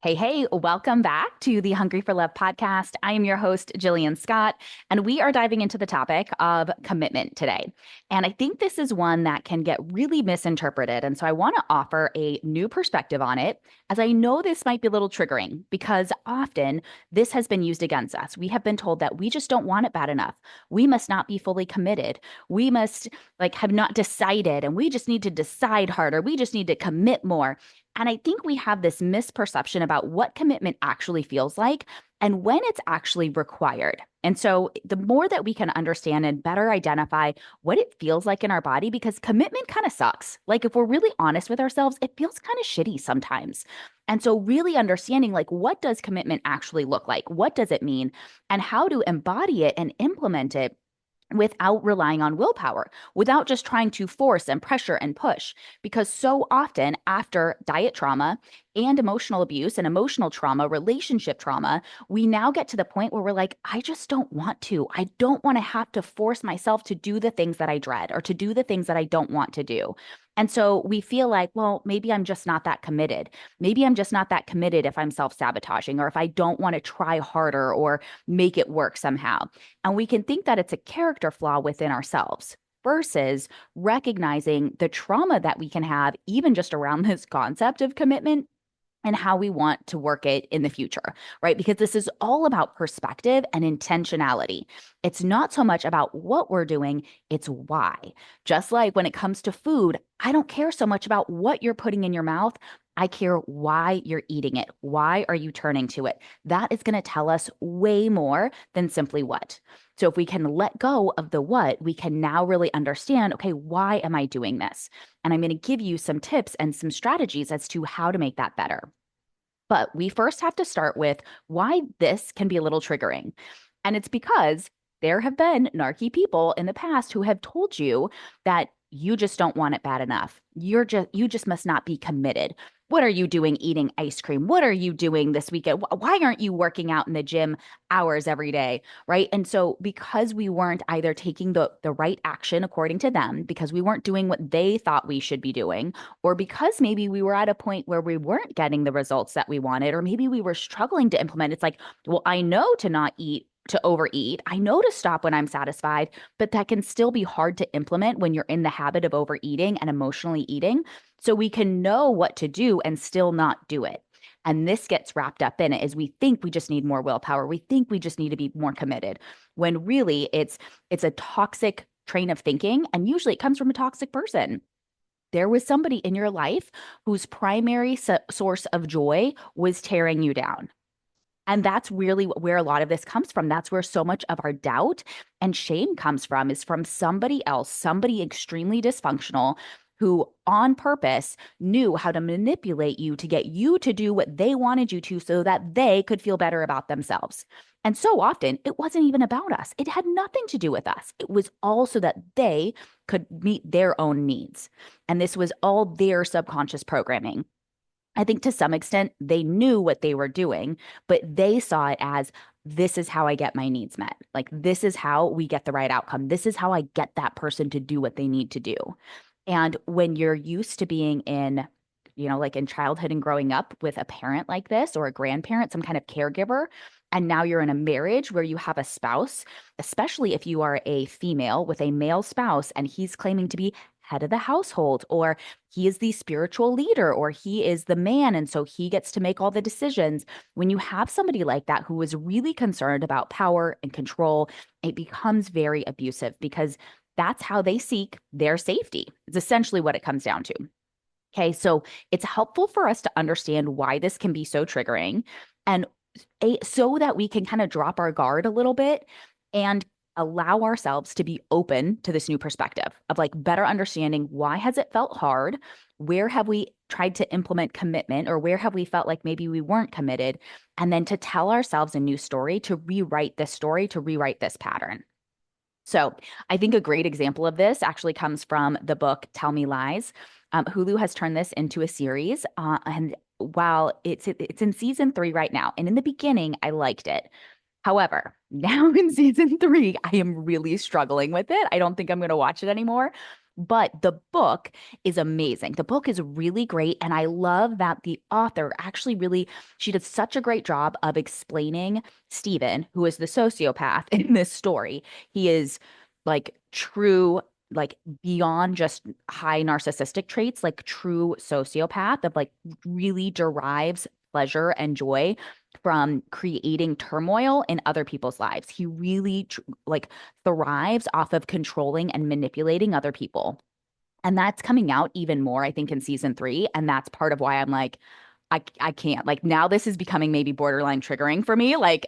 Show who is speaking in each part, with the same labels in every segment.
Speaker 1: Hey, welcome back to the Hungry for Love podcast. I am your host, Jillian Scott, and we are diving into the topic of commitment today. And I think this is one that can get really misinterpreted. And so I want to offer a new perspective on it, as I know this might be a little triggering because often this has been used against us. We have been told that we just don't want it bad enough. We must not be fully committed. We must have not decided, and we just need to decide harder. We just need to commit more. And I think we have this misperception about what commitment actually feels like and when it's actually required. And so the more that we can understand and better identify what it feels like in our body, because commitment kind of sucks. Like if we're really honest with ourselves, it feels kind of shitty sometimes. And so really understanding what does commitment actually look like? What does it mean? And how to embody it and implement it without relying on willpower, without just trying to force and pressure and push. Because so often after diet trauma and emotional abuse and emotional trauma, relationship trauma, we now get to the point where we're like, I just don't want to. I don't want to have to force myself to do the things that I dread or to do the things that I don't want to do. And so we feel like, well, maybe I'm just not that committed. Maybe I'm just not that committed if I'm self sabotaging or if I don't want to try harder or make it work somehow. And we can think that it's a character flaw within ourselves versus recognizing the trauma that we can have, even just around this concept of commitment and how we want to work it in the future, right? Because this is all about perspective and intentionality. It's not so much about what we're doing, it's why. Just like when it comes to food, I don't care so much about what you're putting in your mouth. I care why you're eating it. Why are you turning to it? That is going to tell us way more than simply what. So if we can let go of the what, we can now really understand, okay, why am I doing this? And I'm going to give you some tips and some strategies as to how to make that better. But we first have to start with why this can be a little triggering. And it's because there have been narky people in the past who have told you that you just don't want it bad enough. You just must not be committed. What are you doing eating ice cream? What are you doing this weekend? Why aren't you working out in the gym hours every day? Right. And so because we weren't either taking the right action according to them, because we weren't doing what they thought we should be doing, or because maybe we were at a point where we weren't getting the results that we wanted, or maybe we were struggling to implement. It's like, well, I know to not eat, to overeat. I know to stop when I'm satisfied, but that can still be hard to implement when you're in the habit of overeating and emotionally eating. So we can know what to do and still not do it. And this gets wrapped up in it as we think we just need more willpower. We think we just need to be more committed when really it's a toxic train of thinking. And usually it comes from a toxic person. There was somebody in your life whose primary source of joy was tearing you down. And that's really where a lot of this comes from. That's where so much of our doubt and shame comes from, is from somebody else, somebody extremely dysfunctional who on purpose knew how to manipulate you to get you to do what they wanted you to so that they could feel better about themselves. And so often it wasn't even about us. It had nothing to do with us. It was all so that they could meet their own needs. And this was all their subconscious programming. I think to some extent they knew what they were doing, but they saw it as this is how I get my needs met. Like, this is how we get the right outcome. This is how I get that person to do what they need to do. And when you're used to being in, like in childhood and growing up with a parent like this or a grandparent, some kind of caregiver, and now you're in a marriage where you have a spouse, especially if you are a female with a male spouse and he's claiming to be head of the household, or he is the spiritual leader, or he is the man. And so he gets to make all the decisions. When you have somebody like that who is really concerned about power and control, it becomes very abusive because that's how they seek their safety. It's essentially what it comes down to. Okay, so it's helpful for us to understand why this can be so triggering and so that we can kind of drop our guard a little bit and allow ourselves to be open to this new perspective of better understanding why has it felt hard? Where have we tried to implement commitment, or where have we felt like maybe we weren't committed? And then to tell ourselves a new story, to rewrite this story, to rewrite this pattern. So I think a great example of this actually comes from the book Tell Me Lies. Hulu has turned this into a series, and while it's in season 3 right now, and in the beginning I liked it. However, now in season 3, I am really struggling with it. I don't think I'm going to watch it anymore But the book is amazing. The book is really great. And I love that the author actually really, she did such a great job of explaining Stephen, who is the sociopath in this story. He is like true, like beyond just high narcissistic traits, like true sociopath of like really derives pleasure and joy from creating turmoil in other people's lives. He really like thrives off of controlling and manipulating other people. And that's coming out even more, I think, in season three. And that's part of why I'm like, I can't. Like now this is becoming maybe borderline triggering for me. Like,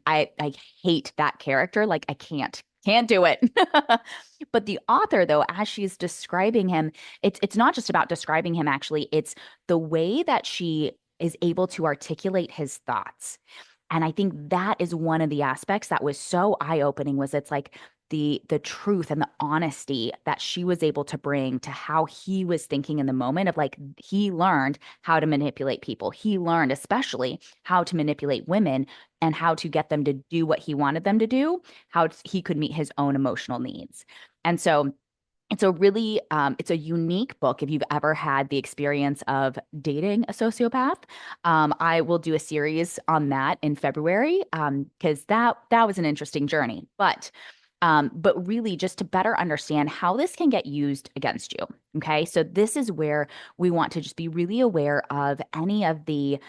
Speaker 1: I hate that character. Like I can't do it. But the author, though, as she's describing him, it's not just about describing him, actually, it's the way that she is able to articulate his thoughts. And I think that is one of the aspects that was so eye-opening was it's like the truth and the honesty that she was able to bring to how he was thinking in the moment of like he learned how to manipulate people. He learned especially how to manipulate women and how to get them to do what he wanted them to do, how he could meet his own emotional needs. And so it's a really it's a unique book if you've ever had the experience of dating a sociopath. I will do a series on that in February because that was an interesting journey. But really just to better understand how this can get used against you. Okay. So this is where we want to just be really aware of any of the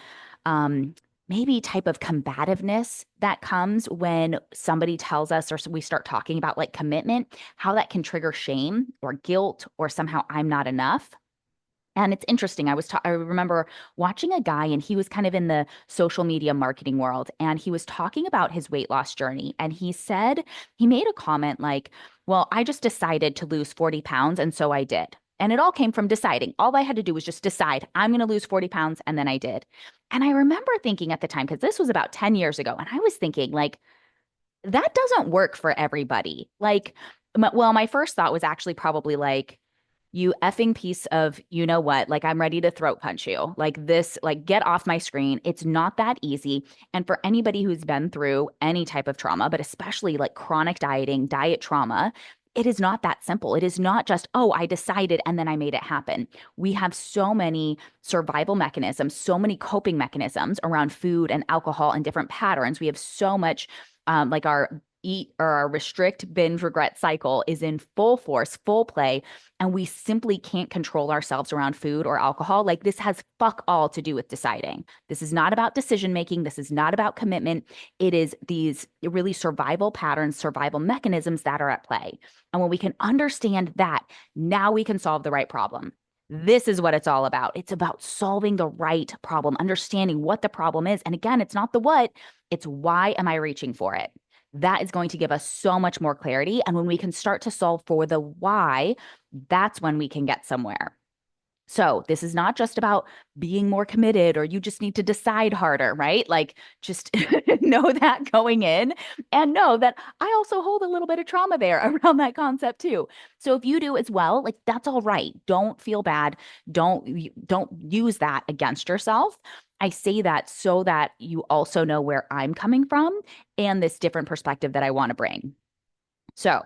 Speaker 1: um, maybe type of combativeness that comes when somebody tells us or we start talking about like commitment, how that can trigger shame or guilt or somehow I'm not enough. And it's interesting. I remember watching a guy and he was kind of in the social media marketing world and he was talking about his weight loss journey. And he said, he made a comment like, well, I just decided to lose 40 pounds. And so I did. And it all came from deciding. All I had to do was just decide I'm going to lose 40 pounds. And then I did. And I remember thinking at the time, because this was about 10 years ago, and I was thinking, like, that doesn't work for everybody. Like, well, my first thought was actually probably like, you effing piece of you know what, like I'm ready to throat punch you. Like this, like get off my screen. It's not that easy. And for anybody who's been through any type of trauma, but especially like chronic dieting, diet trauma, it is not that simple. It is not just, oh, I decided and then I made it happen. We have so many survival mechanisms, so many coping mechanisms around food and alcohol and different patterns. We have so much like our eat or our restrict binge regret cycle is in full force, full play, and we simply can't control ourselves around food or alcohol. Like this has fuck all to do with deciding. This is not about decision making. This is not about commitment. It is these really survival patterns, survival mechanisms that are at play. And when we can understand that, now we can solve the right problem. This is what it's all about. It's about solving the right problem, understanding what the problem is. And again, it's not the what, it's why am I reaching for it? That is going to give us so much more clarity. And when we can start to solve for the why, that's when we can get somewhere. So this is not just about being more committed or you just need to decide harder, right? Like just know that going in and know that I also hold a little bit of trauma there around that concept too. So if you do as well, like that's all right. Don't feel bad. Don't use that against yourself. I say that so that you also know where I'm coming from and this different perspective that I want to bring. So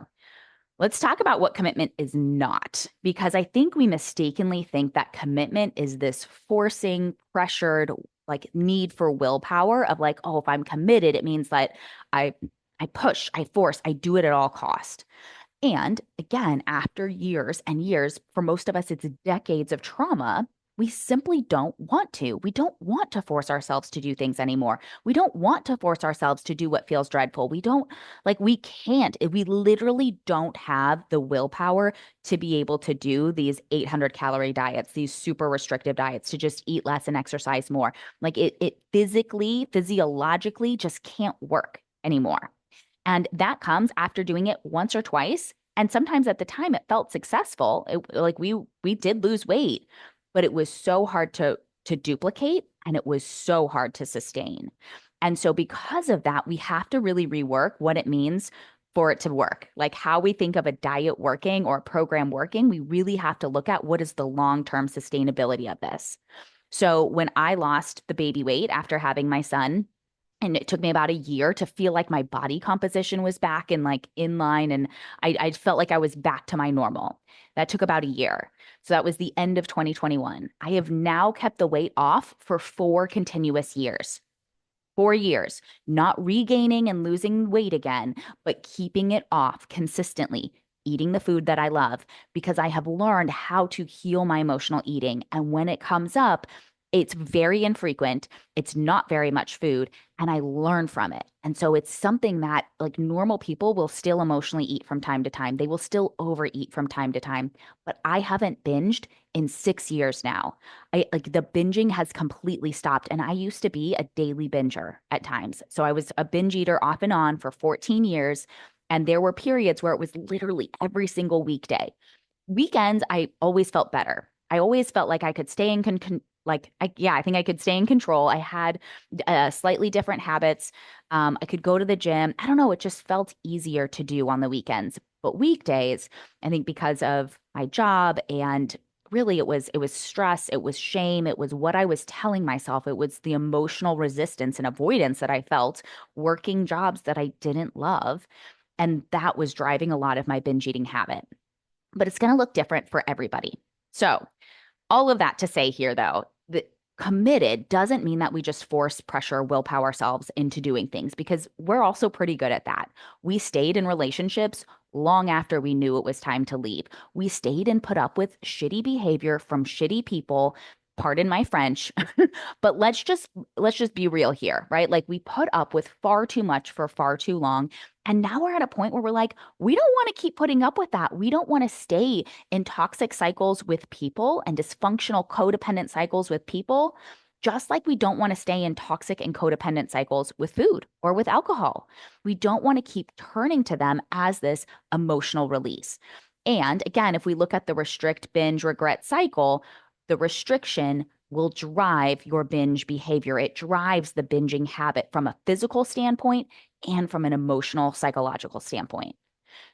Speaker 1: let's talk about what commitment is not, because I think we mistakenly think that commitment is this forcing, pressured, like need for willpower of like, oh, if I'm committed, it means that I I push, I force, I do it at all cost. And again, after years and years, for most of us, it's decades of trauma. We simply don't want to. We don't want to force ourselves to do things anymore. We don't want to force ourselves to do what feels dreadful. We don't like, we can't. We literally don't have the willpower to be able to do these 800-calorie diets, these super restrictive diets, to just eat less and exercise more. Like it physically, physiologically just can't work anymore. And that comes after doing it once or twice. And sometimes at the time it felt successful. Like we did lose weight, but it was so hard to duplicate and it was so hard to sustain. And so because of that, we have to really rework what it means for it to work. Like how we think of a diet working or a program working, we really have to look at what is the long-term sustainability of this. So when I lost the baby weight after having my son, And it took me about a year to feel like my body composition was back and like in line. And I felt like I was back to my normal. That took about a year. So that was the end of 2021. I have now kept the weight off for 4 continuous years. 4 years, not regaining and losing weight again, but keeping it off consistently, eating the food that I love, because I have learned how to heal my emotional eating. And when it comes up, it's very infrequent. It's not very much food, and I learn from it. And so it's something that like normal people will still emotionally eat from time to time. They will still overeat from time to time, but I haven't binged in 6 years now. I like the binging has completely stopped. And I used to be a daily binger at times. So I was a binge eater off and on for 14 years. And there were periods where it was literally every single weekday. Weekends, I always felt better. I always felt like I could stay in I think I could stay in control. I had slightly different habits. I could go to the gym. I don't know. It just felt easier to do on the weekends. But weekdays, I think because of my job and really it was stress, it was shame, it was what I was telling myself, it was the emotional resistance and avoidance that I felt working jobs that I didn't love. And that was driving a lot of my binge eating habit. But it's going to look different for everybody. So, all of that to say here, though, that committed doesn't mean that we just force pressure, willpower ourselves into doing things because we're also pretty good at that. We stayed in relationships long after we knew it was time to leave. We stayed and put up with shitty behavior from shitty people. Pardon my French, but let's just be real here, right? Like we put up with far too much for far too long. And now we're at a point where we're like, we don't want to keep putting up with that. We don't want to stay in toxic cycles with people and dysfunctional codependent cycles with people, just like we don't want to stay in toxic and codependent cycles with food or with alcohol. We don't want to keep turning to them as this emotional release. And again, if we look at the restrict, binge, regret cycle, the restriction will drive your binge behavior. It drives the binging habit from a physical standpoint and from an emotional, psychological standpoint.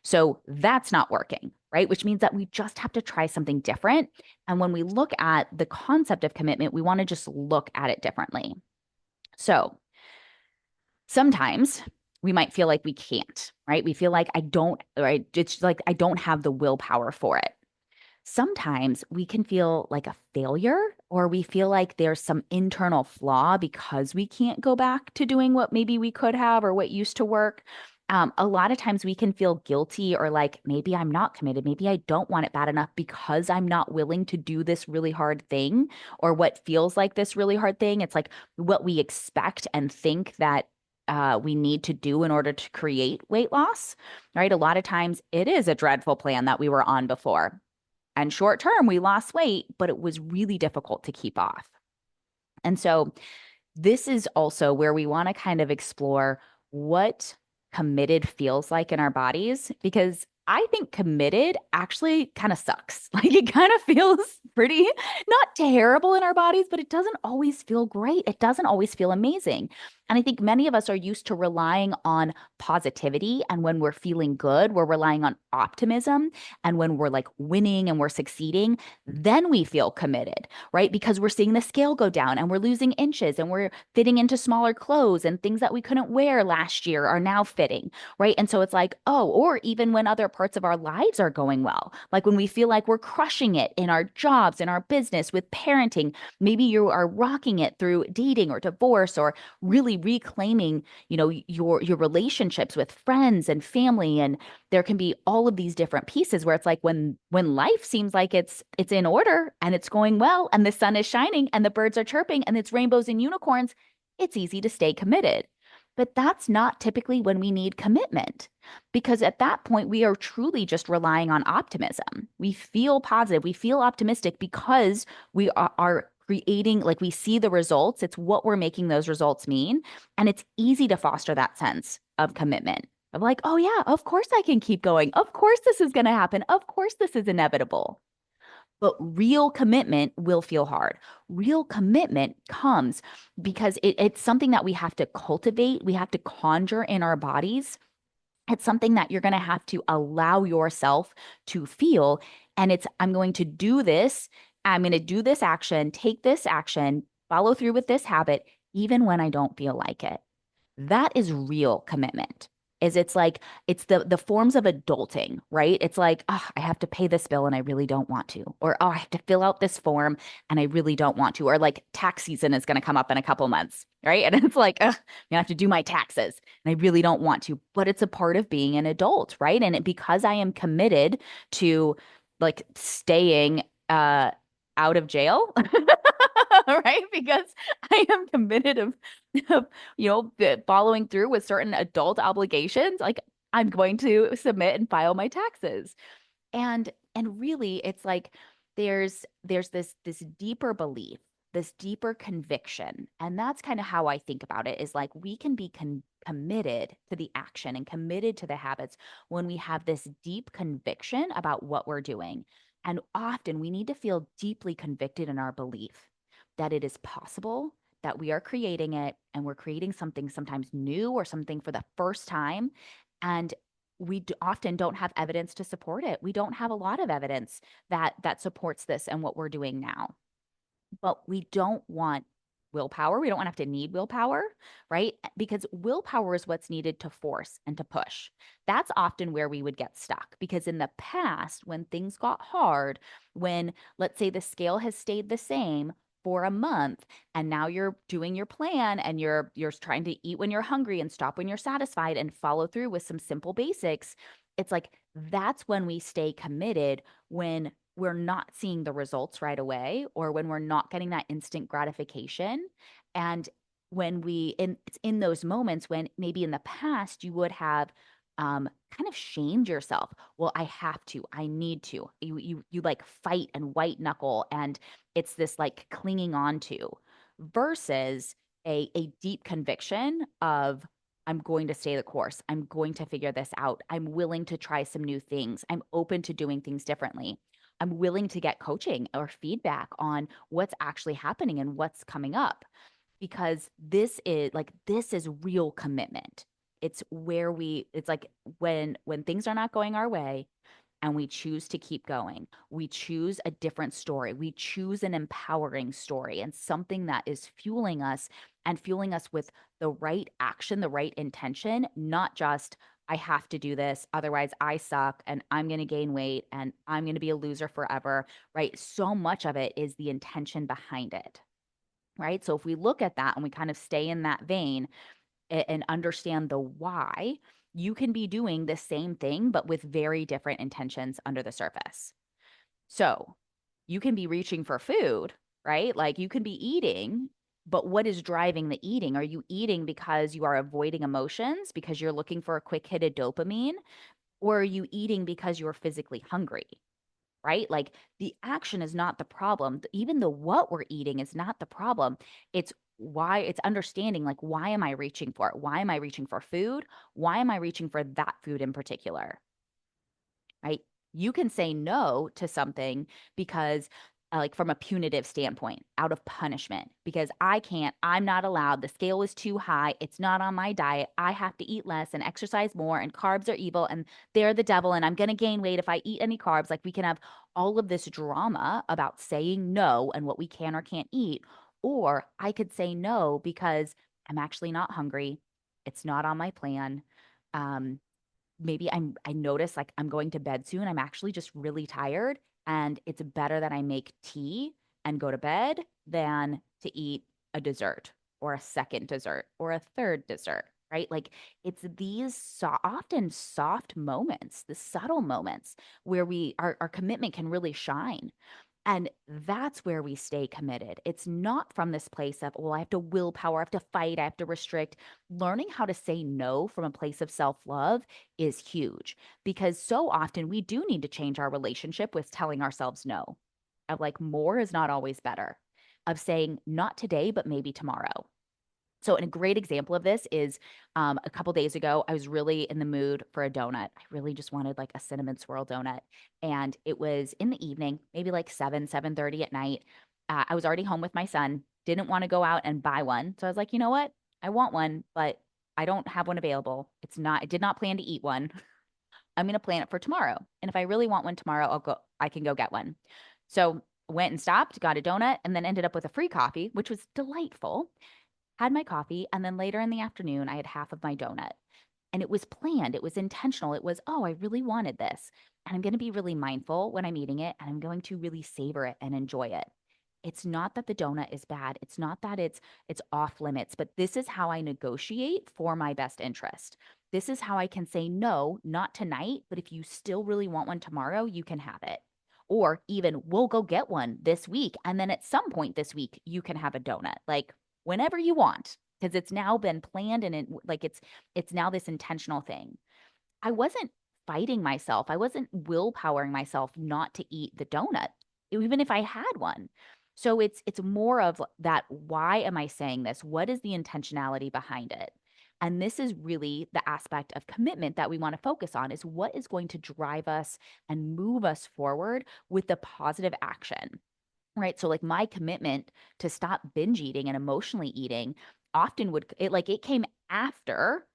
Speaker 1: So that's not working, right? Which means that we just have to try something different. And when we look at the concept of commitment, we want to just look at it differently. So sometimes we might feel like we can't, right? We feel like I don't, right? It's like I don't have the willpower for it. Sometimes we can feel like a failure or we feel like there's some internal flaw because we can't go back to doing what maybe we could have or what used to work. A lot of times we can feel guilty or like maybe I'm not committed. Maybe I don't want it bad enough because I'm not willing to do this really hard thing or what feels like this really hard thing. It's like what we expect and think that we need to do in order to create weight loss, right? A lot of times it is a dreadful plan that we were on before. And short term, we lost weight, but it was really difficult to keep off. And so this is also where we want to kind of explore what committed feels like in our bodies, because I think committed actually kind of sucks. Like it kind of feels pretty, not terrible in our bodies, but it doesn't always feel great. It doesn't always feel amazing. And I think many of us are used to relying on positivity. And when we're feeling good, we're relying on optimism. And when we're like winning and we're succeeding, then we feel committed, right? Because we're seeing the scale go down and we're losing inches and we're fitting into smaller clothes and things that we couldn't wear last year are now fitting, right? And so it's like, oh, or even when other parts of our lives are going well, like when we feel like we're crushing it in our jobs, in our business, with parenting, maybe you are rocking it through dating or divorce or really reclaiming, your relationships with friends and family. And there can be all of these different pieces where it's like when life seems like it's in order and it's going well and the sun is shining and the birds are chirping and it's rainbows and unicorns, it's easy to stay committed. But that's not typically when we need commitment, because at that point, we are truly just relying on optimism. We feel positive, we feel optimistic because we are creating, like we see the results. It's what we're making those results mean. And it's easy to foster that sense of commitment of like, oh, yeah, of course I can keep going. Of course this is going to happen. Of course this is inevitable. But real commitment will feel hard. Real commitment comes because it's something that we have to cultivate, we have to conjure in our bodies. It's something that you're going to have to allow yourself to feel. And I'm going to do this. I'm going to do this action, take this action, follow through with this habit, even when I don't feel like it. That is real commitment. Is it's like it's the forms of adulting, right? It's like, oh, I have to pay this bill and I really don't want to. Or oh, I have to fill out this form and I really don't want to. Or like tax season is going to come up in a couple months, right? And it's like, ugh, I have to do my taxes and I really don't want to. But it's a part of being an adult, right? Because I am committed to like staying out of jail, right? Because I am committed of following through with certain adult obligations, like I'm going to submit and file my taxes. And really it's like there's this deeper belief, this deeper conviction. And that's kind of how I think about it is like we can be committed to the action and committed to the habits when we have this deep conviction about what we're doing. And often we need to feel deeply convicted in our belief that it is possible, that we are creating it and we're creating something sometimes new or something for the first time. And often don't have evidence to support it. We don't have a lot of evidence that supports this and what we're doing now. But we don't want willpower. We don't want to have to need willpower, right? Because willpower is what's needed to force and to push. That's often where we would get stuck because in the past, when things got hard, when let's say the scale has stayed the same for a month and now you're doing your plan and you're trying to eat when you're hungry and stop when you're satisfied and follow through with some simple basics, it's like that's when we stay committed when we're not seeing the results right away or when we're not getting that instant gratification. And it's in those moments when maybe in the past you would have kind of shamed yourself. Well, I have to, I need to. You like fight and white knuckle, and it's this like clinging on to versus a deep conviction of I'm going to stay the course. I'm going to figure this out. I'm willing to try some new things. I'm open to doing things differently. I'm willing to get coaching or feedback on what's actually happening and what's coming up because this is real commitment. It's like when things are not going our way and we choose to keep going. We choose a different story. We choose an empowering story and something that is fueling us and fueling us with the right action, the right intention, not just I have to do this, otherwise I suck and I'm going to gain weight and I'm going to be a loser forever, right? So much of it is the intention behind it, right? So if we look at that and we kind of stay in that vein and understand the why, you can be doing the same thing, but with very different intentions under the surface. So you can be reaching for food, right? Like you can be eating, but what is driving the eating? Are you eating because you are avoiding emotions, because you're looking for a quick hit of dopamine? Or are you eating because you're physically hungry? Right? Like the action is not the problem. Even the what we're eating is not the problem. It's why it's understanding like, why am I reaching for it? Why am I reaching for food? Why am I reaching for that food in particular? Right? You can say no to something because, like, from a punitive standpoint, out of punishment, because I'm not allowed. The scale is too high. It's not on my diet. I have to eat less and exercise more, and carbs are evil and they're the devil, and I'm going to gain weight if I eat any carbs. Like, we can have all of this drama about saying no and what we can or can't eat. Or I could say no because I'm actually not hungry. It's not on my plan. Um, Maybe I notice like I'm going to bed soon. I'm actually just really tired and it's better that I make tea and go to bed than to eat a dessert or a second dessert or a third dessert, right? Like it's these often soft moments, the subtle moments where our commitment can really shine. And that's where we stay committed. It's not from this place of, well, I have to willpower, I have to fight, I have to restrict. Learning how to say no from a place of self love is huge because so often we do need to change our relationship with telling ourselves no. Of like, more is not always better, of saying, not today, but maybe tomorrow. So, and a great example of this is a couple days ago, I was really in the mood for a donut. I really just wanted like a cinnamon swirl donut. And it was in the evening, maybe like 7:30 at night. I was already home with my son, didn't want to go out and buy one. So I was like, you know what? I want one, but I don't have one available. I did not plan to eat one. I'm going to plan it for tomorrow. And if I really want one tomorrow, I can go get one. So went and stopped, got a donut, and then ended up with a free coffee, which was delightful. had my coffee, and then later in the afternoon, I had half of my donut. And it was planned, it was intentional. It was, oh, I really wanted this. And I'm going to be really mindful when I'm eating it, and I'm going to really savor it and enjoy it. It's not that the donut is bad. It's not that it's off limits, but this is how I negotiate for my best interest. This is how I can say no, not tonight, but if you still really want one tomorrow, you can have it. Or even we'll go get one this week. And then at some point this week, you can have a donut, like whenever you want, because it's now been planned and it's now this intentional thing. I wasn't fighting myself. I wasn't willpowering myself not to eat the donut, even if I had one. So it's more of that. Why am I saying this? What is the intentionality behind it? And this is really the aspect of commitment that we want to focus on is what is going to drive us and move us forward with the positive action. Right. So like my commitment to stop binge eating and emotionally eating often it came after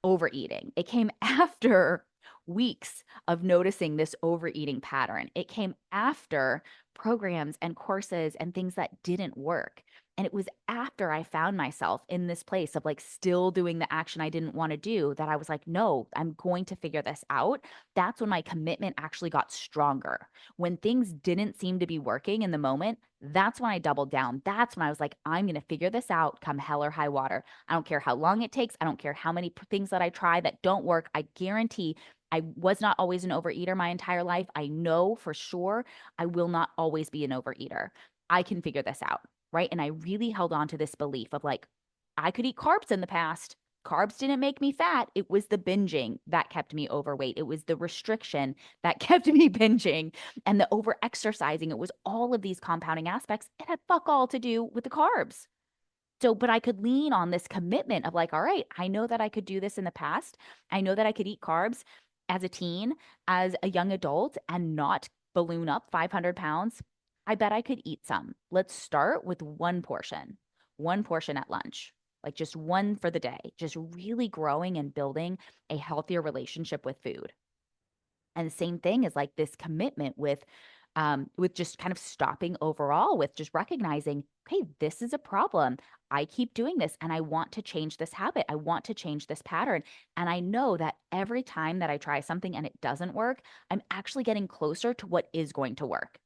Speaker 1: overeating. It came after weeks of noticing this overeating pattern. It came after programs and courses and things that didn't work. And it was after I found myself in this place of like still doing the action I didn't want to do that I was like, no, I'm going to figure this out. That's when my commitment actually got stronger. When things didn't seem to be working in the moment, that's when I doubled down. That's when I was like, I'm going to figure this out come hell or high water. I don't care how long it takes. I don't care how many things that I try that don't work. I guarantee I was not always an overeater my entire life. I know for sure I will not always be an overeater. I can figure this out. Right. And I really held on to this belief of like, I could eat carbs in the past. Carbs didn't make me fat. It was the binging that kept me overweight. It was the restriction that kept me binging and the over exercising. It was all of these compounding aspects. It had fuck all to do with the carbs. So, but I could lean on this commitment of like, all right, I know that I could do this in the past. I know that I could eat carbs as a teen, as a young adult, and not balloon up 500 pounds. I bet I could eat some. Let's start with one portion at lunch, like just one for the day, just really growing and building a healthier relationship with food. And the same thing is like this commitment with just kind of stopping overall, with just recognizing, okay, this is a problem. I keep doing this and I want to change this habit. I want to change this pattern. And I know that every time that I try something and it doesn't work, I'm actually getting closer to what is going to work.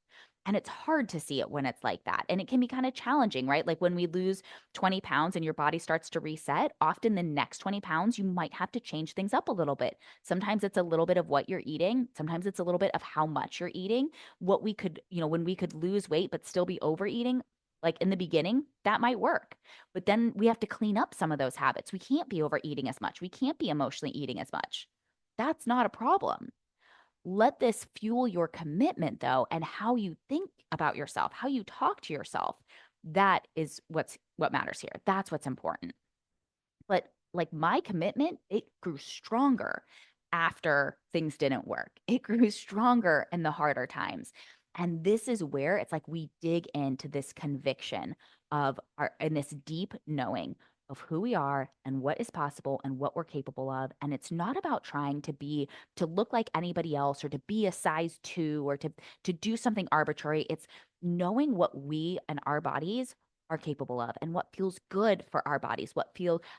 Speaker 1: And it's hard to see it when it's like that. And it can be kind of challenging, right? Like when we lose 20 pounds and your body starts to reset, often the next 20 pounds, you might have to change things up a little bit. Sometimes it's a little bit of what you're eating. Sometimes it's a little bit of how much you're eating. What we could, when we could lose weight but still be overeating, like in the beginning, that might work. But then we have to clean up some of those habits. We can't be overeating as much. We can't be emotionally eating as much. That's not a problem. Let this fuel your commitment, though, and how you think about yourself, how you talk to yourself. That is what matters here. That's what's important. But like my commitment, it grew stronger after things didn't work. It grew stronger in the harder times. And this is where it's like we dig into this conviction of our and this deep knowing of who we are and what is possible and what we're capable of. And it's not about trying to look like anybody else or to be a size 2 or to do something arbitrary. It's knowing what we and our bodies are capable of and what feels good for our bodies,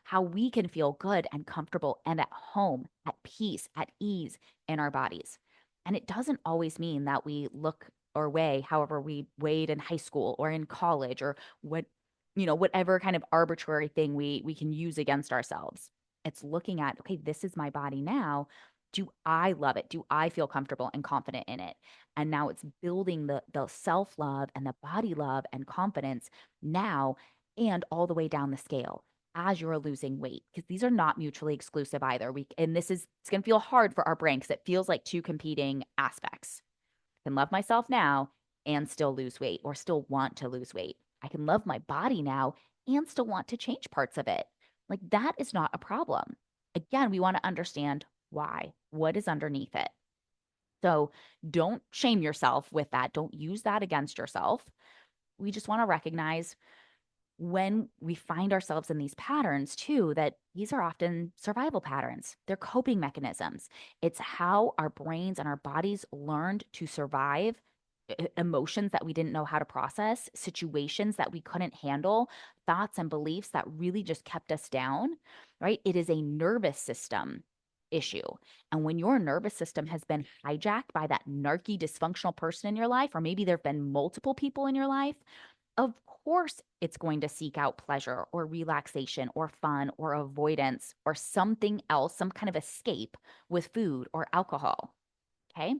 Speaker 1: how we can feel good and comfortable and at home, at peace, at ease in our bodies. And it doesn't always mean that we look or weigh however we weighed in high school or in college or whatever kind of arbitrary thing we can use against ourselves. It's looking at, okay, this is my body now. Do I love it? Do I feel comfortable and confident in it? And now it's building the self-love and the body love and confidence now and all the way down the scale as you're losing weight, because these are not mutually exclusive either. It's going to feel hard for our brain because it feels like two competing aspects. I can love myself now and still lose weight or still want to lose weight. I can love my body now and still want to change parts of it. Like that is not a problem. Again, we want to understand why, what is underneath it. So don't shame yourself with that. Don't use that against yourself. We just want to recognize when we find ourselves in these patterns too, that these are often survival patterns. They're coping mechanisms. It's how our brains and our bodies learned to survive emotions that we didn't know how to process, situations that we couldn't handle, thoughts and beliefs that really just kept us down, right? It is a nervous system issue. And when your nervous system has been hijacked by that narky, dysfunctional person in your life, or maybe there have been multiple people in your life, of course it's going to seek out pleasure or relaxation or fun or avoidance or something else, some kind of escape with food or alcohol. Okay.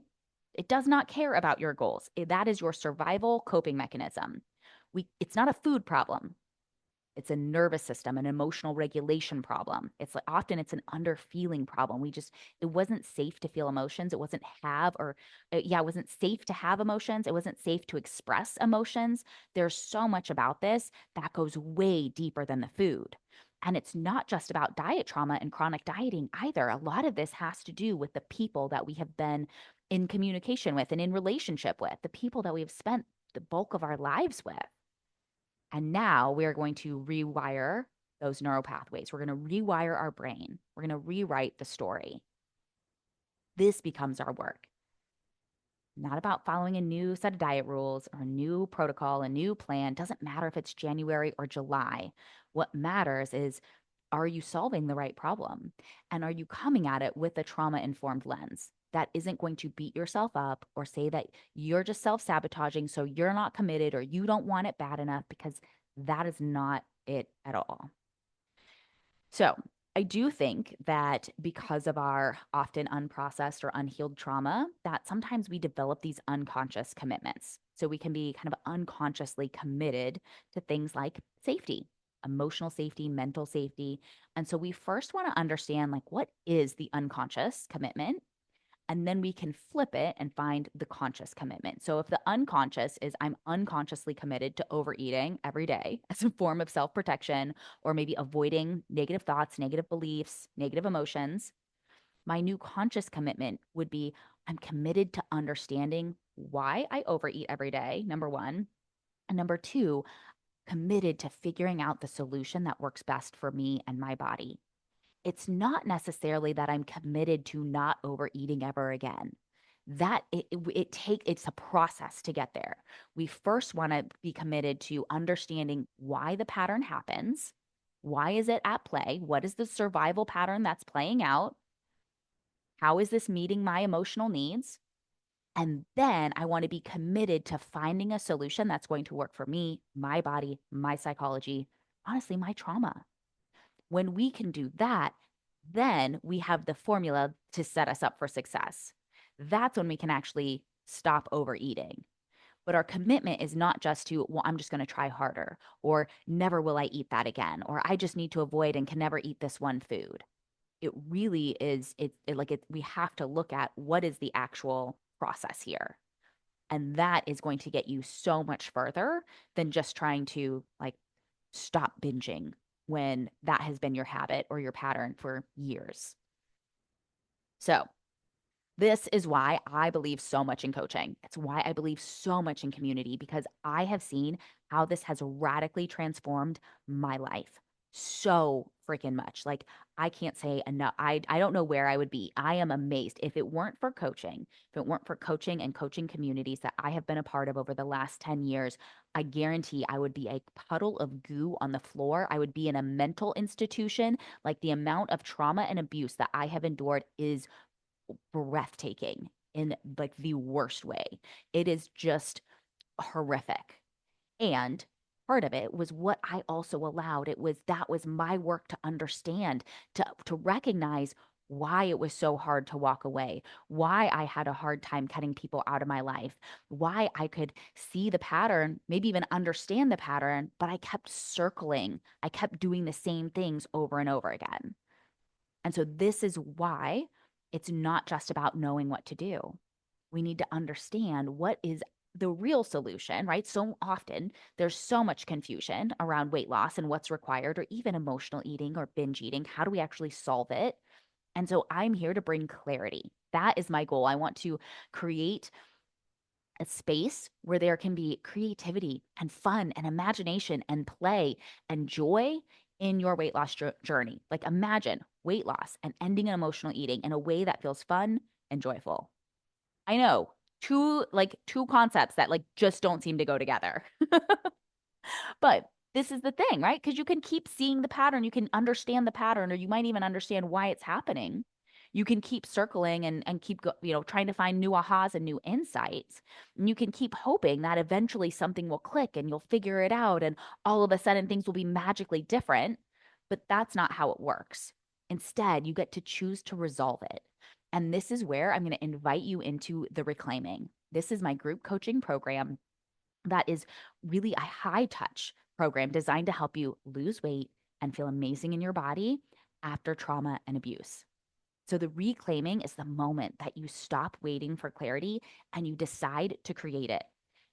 Speaker 1: It does not care about your goals. That is your survival coping mechanism. It's not a food problem. It's a nervous system, an emotional regulation problem. It's like often it's an underfeeling problem. It wasn't safe to feel emotions. It wasn't have or, yeah, it wasn't safe to have emotions. It wasn't safe to express emotions. There's so much about this that goes way deeper than the food. And it's not just about diet trauma and chronic dieting either. A lot of this has to do with the people that we have been in communication with and in relationship with, the people that we have spent the bulk of our lives with. And now we are going to rewire those neural pathways. We're going to rewire our brain. We're going to rewrite the story. This becomes our work. Not about following a new set of diet rules or a new protocol, a new plan. Doesn't matter if it's January or July. What matters is, are you solving the right problem? And are you coming at it with a trauma informed lens that isn't going to beat yourself up or say that you're just self sabotaging, so you're not committed or you don't want it bad enough? Because that is not it at all. So, I do think that because of our often unprocessed or unhealed trauma, that sometimes we develop these unconscious commitments. So we can be kind of unconsciously committed to things like safety, emotional safety, mental safety. And so we first want to understand, like, what is the unconscious commitment? And then we can flip it and find the conscious commitment. So if the unconscious is I'm unconsciously committed to overeating every day as a form of self-protection, or maybe avoiding negative thoughts, negative beliefs, negative emotions, my new conscious commitment would be I'm committed to understanding why I overeat every day, number one. And number two, committed to figuring out the solution that works best for me and my body. It's not necessarily that I'm committed to not overeating ever again. It's a process to get there. We first want to be committed to understanding why the pattern happens. Why is it at play? What is the survival pattern that's playing out? How is this meeting my emotional needs? And then I want to be committed to finding a solution that's going to work for me, my body, my psychology, honestly, my trauma. When we can do that, then we have the formula to set us up for success. That's when we can actually stop overeating. But our commitment is not just to, well, I'm just going to try harder, or never will I eat that again, or I just need to avoid and can never eat this one food. It really is, we have to look at what is the actual process here. And that is going to get you so much further than just trying to like stop binging when that has been your habit or your pattern for years. So, this is why I believe so much in coaching. It's why I believe so much in community, because I have seen how this has radically transformed my life so freaking much. Like, I can't say enough. I don't know where I would be. I am amazed. If it weren't for coaching, if it weren't for coaching and coaching communities that I have been a part of over the last 10 years, I guarantee I would be a puddle of goo on the floor. I would be in a mental institution. Like, the amount of trauma and abuse that I have endured is breathtaking in like the worst way. It is just horrific. And part of it was what I also allowed. That was my work to understand, to recognize why it was so hard to walk away, why I had a hard time cutting people out of my life, why I could see the pattern, maybe even understand the pattern, but I kept circling. I kept doing the same things over and over again. And so this is why it's not just about knowing what to do. We need to understand what is the real solution, right? So often there's so much confusion around weight loss and what's required, or even emotional eating or binge eating. How do we actually solve it? And so I'm here to bring clarity. That is my goal. I want to create a space where there can be creativity and fun and imagination and play and joy in your weight loss journey. Like, imagine weight loss and ending emotional eating in a way that feels fun and joyful. I know, two concepts that like just don't seem to go together. But this is the thing, right? Because you can keep seeing the pattern, you can understand the pattern, or you might even understand why it's happening. You can keep circling and keep trying to find new ahas and new insights. And you can keep hoping that eventually something will click and you'll figure it out, and all of a sudden things will be magically different. But that's not how it works. Instead, you get to choose to resolve it. And this is where I'm going to invite you into the reclaiming. This is my group coaching program that is really a high touch program designed to help you lose weight and feel amazing in your body after trauma and abuse. So, the reclaiming is the moment that you stop waiting for clarity and you decide to create it.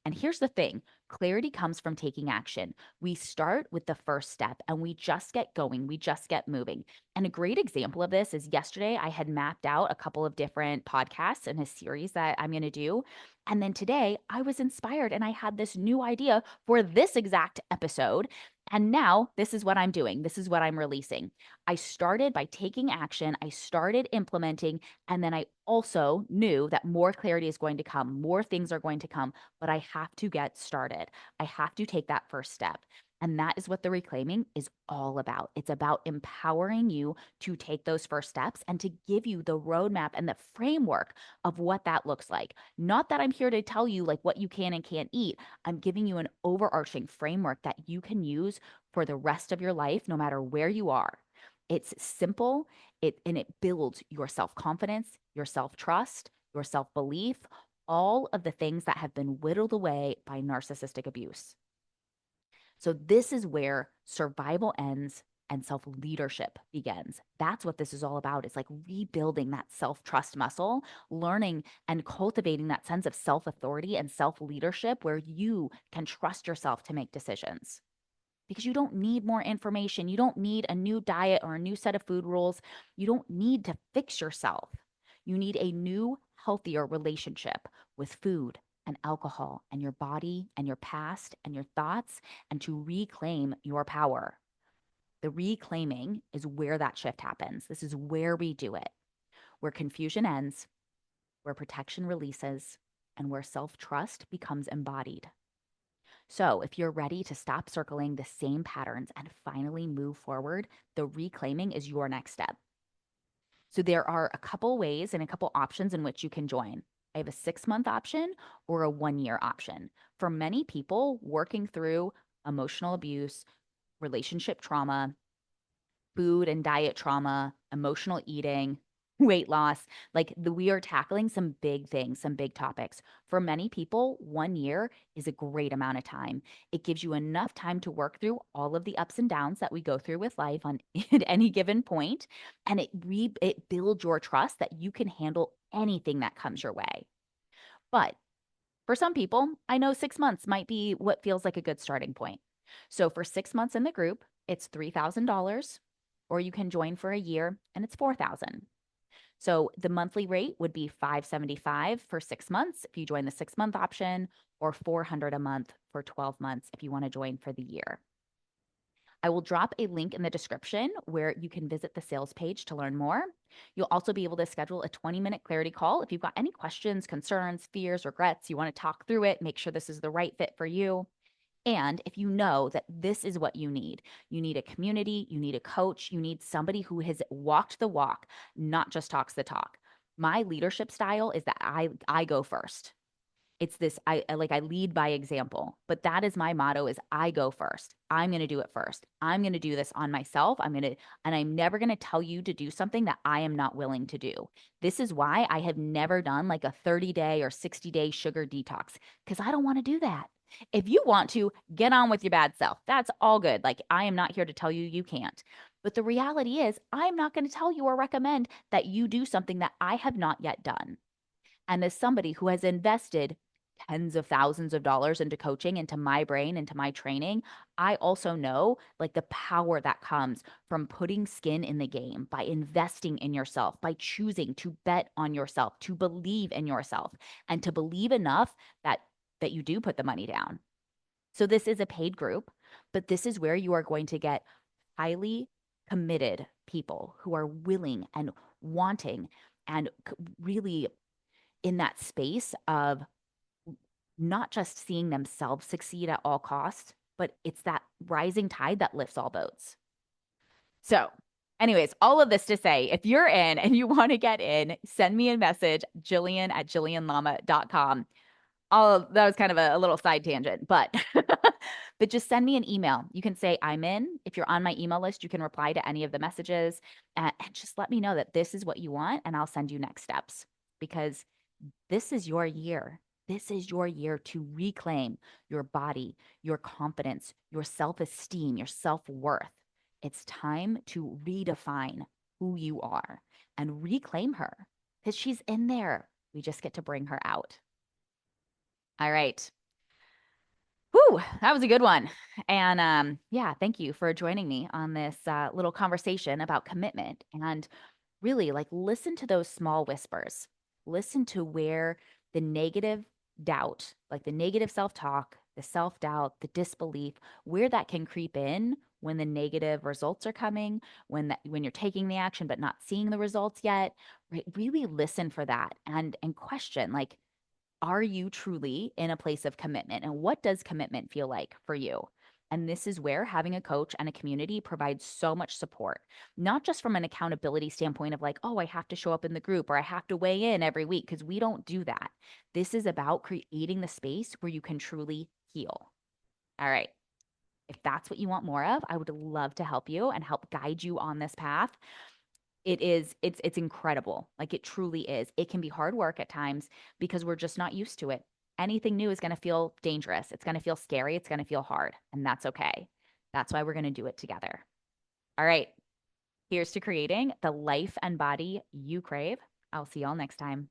Speaker 1: And here's the thing, clarity comes from taking action. We start with the first step and we just get going, we just get moving. And a great example of this is yesterday, I had mapped out a couple of different podcasts in a series that I'm going to do. And then today, I was inspired and I had this new idea for this exact episode. And now, this is what I'm doing. This is what I'm releasing. I started by taking action, I started implementing, and then I also knew that more clarity is going to come, more things are going to come, but I have to get started. I have to take that first step. And that is what the reclaiming is all about. It's about empowering you to take those first steps and to give you the roadmap and the framework of what that looks like. Not that I'm here to tell you like what you can and can't eat. I'm giving you an overarching framework that you can use for the rest of your life, no matter where you are. It's simple, and it builds your self-confidence, your self-trust, your self-belief, all of the things that have been whittled away by narcissistic abuse. So this is where survival ends and self-leadership begins. That's what this is all about. It's like rebuilding that self-trust muscle, learning and cultivating that sense of self-authority and self-leadership where you can trust yourself to make decisions. Because you don't need more information. You don't need a new diet or a new set of food rules. You don't need to fix yourself. You need a new, healthier relationship with food and alcohol and your body and your past and your thoughts, and to reclaim your power. The reclaiming is where that shift happens. This is where we do it, where confusion ends, where protection releases, and where self trust becomes embodied. So, if you're ready to stop circling the same patterns and finally move forward, the reclaiming is your next step. So, there are a couple ways and a couple options in which you can join. I have a 6-month option or a 1-year option. For many people, working through emotional abuse, relationship trauma, food and diet trauma, emotional eating, weight loss. We are tackling some big things, some big topics. For many people, 1 year is a great amount of time. It gives you enough time to work through all of the ups and downs that we go through with life on at any given point, and it builds your trust that you can handle anything that comes your way. But for some people, I know 6 months might be what feels like a good starting point. So for 6 months in the group, it's $3,000, or you can join for a year and it's $4,000. So the monthly rate would be $575 for 6 months if you join the 6-month option, or $400 a month for 12 months if you want to join for the year. I will drop a link in the description where you can visit the sales page to learn more. You'll also be able to schedule a 20-minute clarity call if you've got any questions, concerns, fears, regrets, you want to talk through it, make sure this is the right fit for you. And if you know that this is what you need a community, you need a coach, you need somebody who has walked the walk, not just talks the talk. My leadership style is that I go first. It's this, I lead by example, but that is my motto: is I go first. I'm going to do it first. I'm going to do this on myself. And I'm never going to tell you to do something that I am not willing to do. This is why I have never done like a 30-day or 60-day sugar detox, because I don't want to do that. If you want to, get on with your bad self. That's all good. Like, I am not here to tell you you can't. But the reality is, I'm not going to tell you or recommend that you do something that I have not yet done. And as somebody who has invested tens of thousands of dollars into coaching, into my brain, into my training, I also know like the power that comes from putting skin in the game, by investing in yourself, by choosing to bet on yourself, to believe in yourself, and to believe enough that you do put the money down. So this is a paid group, but this is where you are going to get highly committed people who are willing and wanting and really in that space of not just seeing themselves succeed at all costs, but it's that rising tide that lifts all boats. So, anyways, all of this to say, if you're in and you want to get in, send me a message, Jillian@jillianlama.com. All that was kind of a little side tangent, but but just send me an email. You can say I'm in. If you're on my email list, you can reply to any of the messages and just let me know that this is what you want, and I'll send you next steps because this is your year. This is your year to reclaim your body, your confidence, your self esteem, your self worth. It's time to redefine who you are and reclaim her because she's in there. We just get to bring her out. All right. Whew, that was a good one. And yeah, thank you for joining me on this little conversation about commitment. And really, like, listen to those small whispers. Listen to where the negative doubt, like the negative self talk, the self doubt, the disbelief, where that can creep in when the negative results are coming, when you're taking the action but not seeing the results yet. Right? Really listen for that and question, like, are you truly in a place of commitment? And what does commitment feel like for you? And this is where having a coach and a community provides so much support, not just from an accountability standpoint of like, oh, I have to show up in the group or I have to weigh in every week, because we don't do that. This is about creating the space where you can truly heal. All right. If that's what you want more of, I would love to help you and help guide you on this path. It's incredible. Like, it truly is. It can be hard work at times because we're just not used to it. Anything new is going to feel dangerous. It's going to feel scary. It's going to feel hard, and that's okay. That's why we're going to do it together. All right. Here's to creating the life and body you crave. I'll see y'all next time.